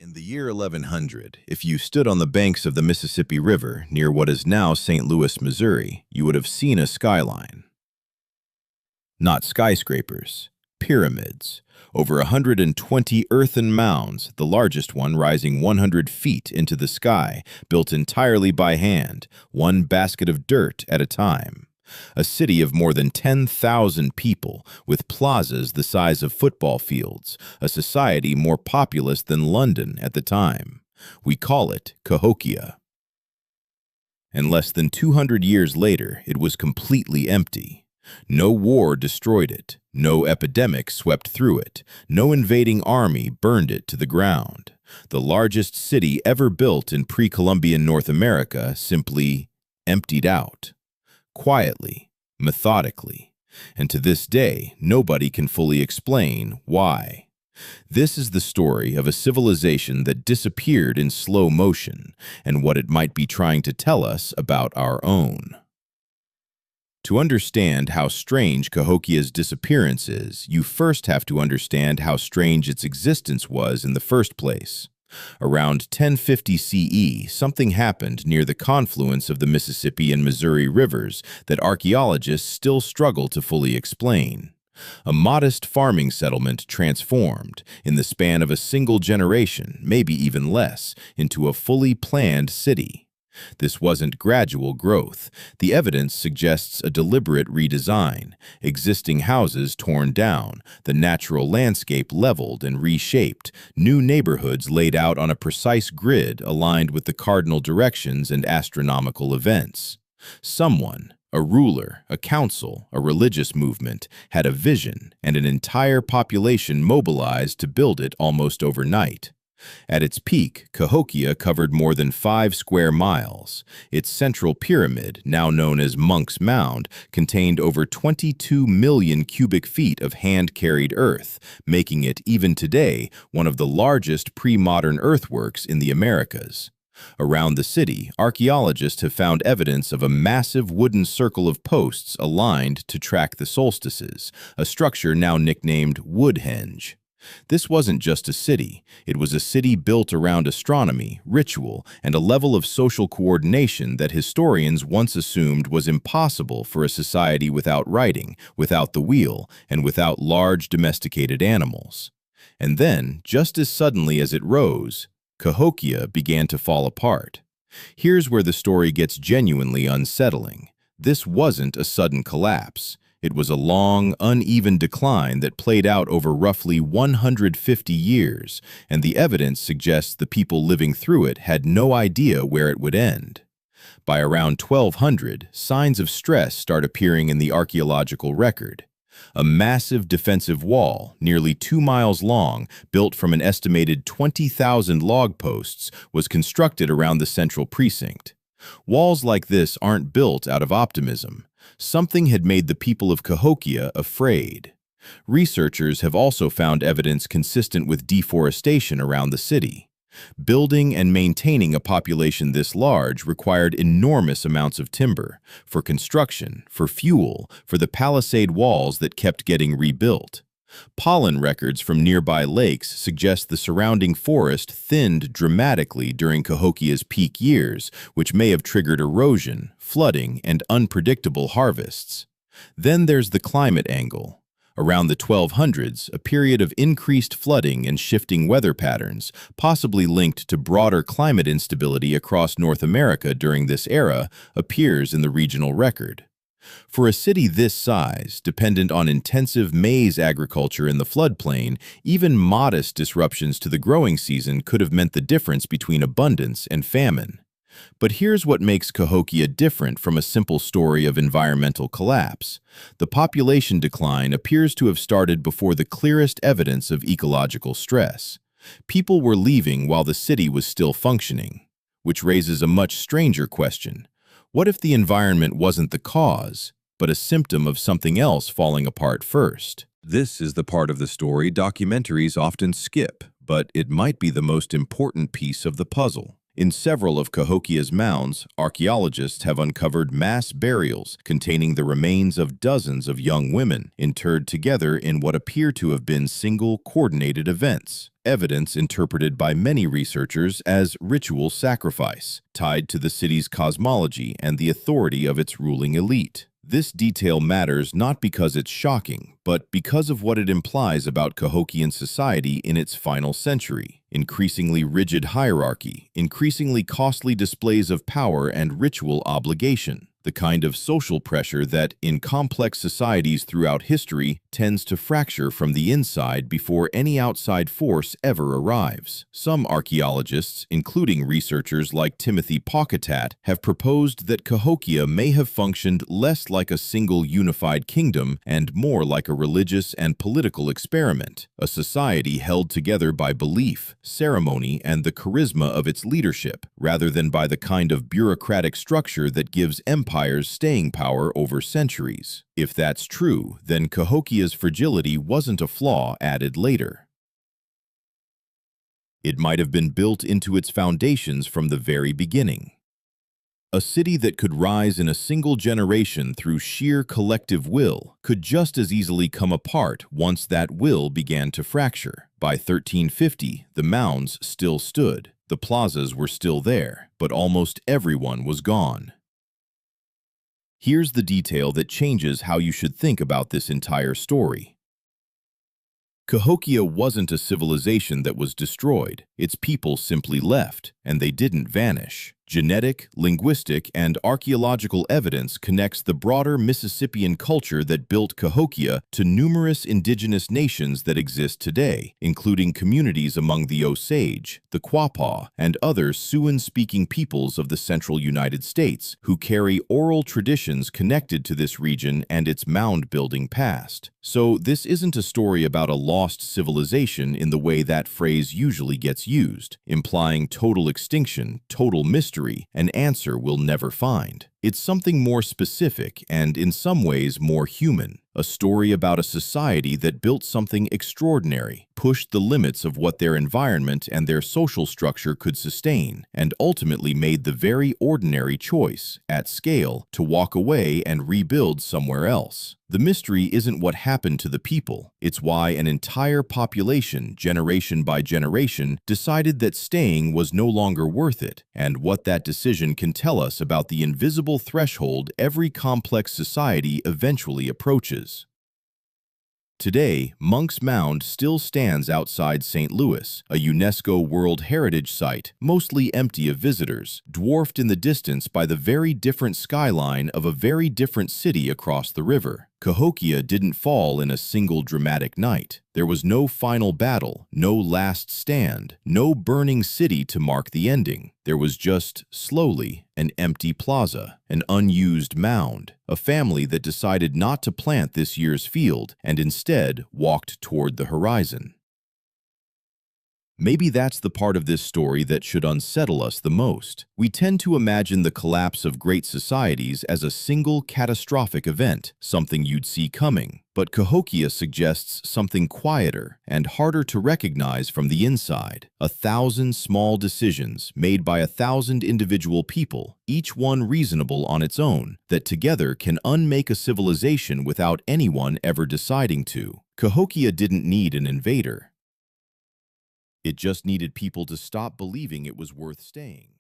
In the year 1100, if you stood on the banks of the Mississippi River near what is now St. Louis, Missouri, you would have seen a skyline. Not skyscrapers, pyramids. Over 120 earthen mounds, the largest one rising 100 feet into the sky, built entirely by hand, one basket of dirt at a time. A city of more than 10,000 people, with plazas the size of football fields, a society more populous than London at the time. We call it Cahokia. And less than 200 years later, it was completely empty. No war destroyed it, no epidemic swept through it, no invading army burned it to the ground. The largest city ever built in pre-Columbian North America simply emptied out. Quietly, methodically, and to this day, nobody can fully explain why. This is the story of a civilization that disappeared in slow motion, and what it might be trying to tell us about our own. To understand how strange Cahokia's disappearance is, you first have to understand how strange its existence was in the first place. Around 1050 CE, something happened near the confluence of the Mississippi and Missouri rivers that archaeologists still struggle to fully explain. A modest farming settlement transformed, in the span of a single generation, maybe even less, into a fully planned city. This wasn't gradual growth. The evidence suggests a deliberate redesign, existing houses torn down, the natural landscape leveled and reshaped, new neighborhoods laid out on a precise grid aligned with the cardinal directions and astronomical events. Someone, a ruler, a council, a religious movement, had a vision, and an entire population mobilized to build it almost overnight. At its peak, Cahokia covered more than 5 square miles. Its central pyramid, now known as Monk's Mound, contained over 22 million cubic feet of hand-carried earth, making it, even today, one of the largest pre-modern earthworks in the Americas. Around the city, archaeologists have found evidence of a massive wooden circle of posts aligned to track the solstices, a structure now nicknamed Woodhenge. This wasn't just a city. It was a city built around astronomy, ritual, and a level of social coordination that historians once assumed was impossible for a society without writing, without the wheel, and without large domesticated animals. And then, just as suddenly as it rose, Cahokia began to fall apart. Here's where the story gets genuinely unsettling. This wasn't a sudden collapse. It was a long, uneven decline that played out over roughly 150 years, and the evidence suggests the people living through it had no idea where it would end. By around 1200, signs of stress start appearing in the archaeological record. A massive defensive wall, nearly 2 miles long, built from an estimated 20,000 log posts, was constructed around the central precinct. Walls like this aren't built out of optimism. Something had made the people of Cahokia afraid. Researchers have also found evidence consistent with deforestation around the city. Building and maintaining a population this large required enormous amounts of timber, for construction, for fuel, for the palisade walls that kept getting rebuilt. Pollen records from nearby lakes suggest the surrounding forest thinned dramatically during Cahokia's peak years, which may have triggered erosion, flooding, and unpredictable harvests. Then there's the climate angle. Around the 1200s, a period of increased flooding and shifting weather patterns, possibly linked to broader climate instability across North America during this era, appears in the regional record. For a city this size, dependent on intensive maize agriculture in the floodplain, even modest disruptions to the growing season could have meant the difference between abundance and famine. But here's what makes Cahokia different from a simple story of environmental collapse. The population decline appears to have started before the clearest evidence of ecological stress. People were leaving while the city was still functioning, which raises a much stranger question. What if the environment wasn't the cause, but a symptom of something else falling apart first? This is the part of the story documentaries often skip, but it might be the most important piece of the puzzle. In several of Cahokia's mounds, archaeologists have uncovered mass burials containing the remains of dozens of young women interred together in what appear to have been single, coordinated events. Evidence interpreted by many researchers as ritual sacrifice, tied to the city's cosmology and the authority of its ruling elite. This detail matters not because it's shocking, but because of what it implies about Cahokian society in its final century. Increasingly rigid hierarchy, increasingly costly displays of power and ritual obligation. The kind of social pressure that, in complex societies throughout history, tends to fracture from the inside before any outside force ever arrives. Some archaeologists, including researchers like Timothy Pauketat, have proposed that Cahokia may have functioned less like a single unified kingdom and more like a religious and political experiment, a society held together by belief, ceremony, and the charisma of its leadership, rather than by the kind of bureaucratic structure that gives empires staying power over centuries. If that's true, then Cahokia's fragility wasn't a flaw added later. It might have been built into its foundations from the very beginning. A city that could rise in a single generation through sheer collective will could just as easily come apart once that will began to fracture. By 1350, the mounds still stood, the plazas were still there, but almost everyone was gone. Here's the detail that changes how you should think about this entire story. Cahokia wasn't a civilization that was destroyed. Its people simply left, and they didn't vanish. Genetic, linguistic, and archaeological evidence connects the broader Mississippian culture that built Cahokia to numerous indigenous nations that exist today, including communities among the Osage, the Quapaw, and other Siouan-speaking peoples of the central United States who carry oral traditions connected to this region and its mound-building past. So this isn't a story about a lost civilization in the way that phrase usually gets used, implying total extinction, total mystery, an answer we'll never find. It's something more specific and, in some ways, more human. A story about a society that built something extraordinary, pushed the limits of what their environment and their social structure could sustain, and ultimately made the very ordinary choice, at scale, to walk away and rebuild somewhere else. The mystery isn't what happened to the people. It's why an entire population, generation by generation, decided that staying was no longer worth it, and what that decision can tell us about the invisible threshold every complex society eventually approaches. Today, Monk's Mound still stands outside St. Louis, a UNESCO World Heritage Site, mostly empty of visitors, dwarfed in the distance by the very different skyline of a very different city across the river. Cahokia didn't fall in a single dramatic night. There was no final battle, no last stand, no burning city to mark the ending. There was just, slowly, an empty plaza, an unused mound, a family that decided not to plant this year's field and instead walked toward the horizon. Maybe that's the part of this story that should unsettle us the most. We tend to imagine the collapse of great societies as a single catastrophic event, something you'd see coming. But Cahokia suggests something quieter and harder to recognize from the inside. 1,000 small decisions made by 1,000 individual people, each one reasonable on its own, that together can unmake a civilization without anyone ever deciding to. Cahokia didn't need an invader. It just needed people to stop believing it was worth staying.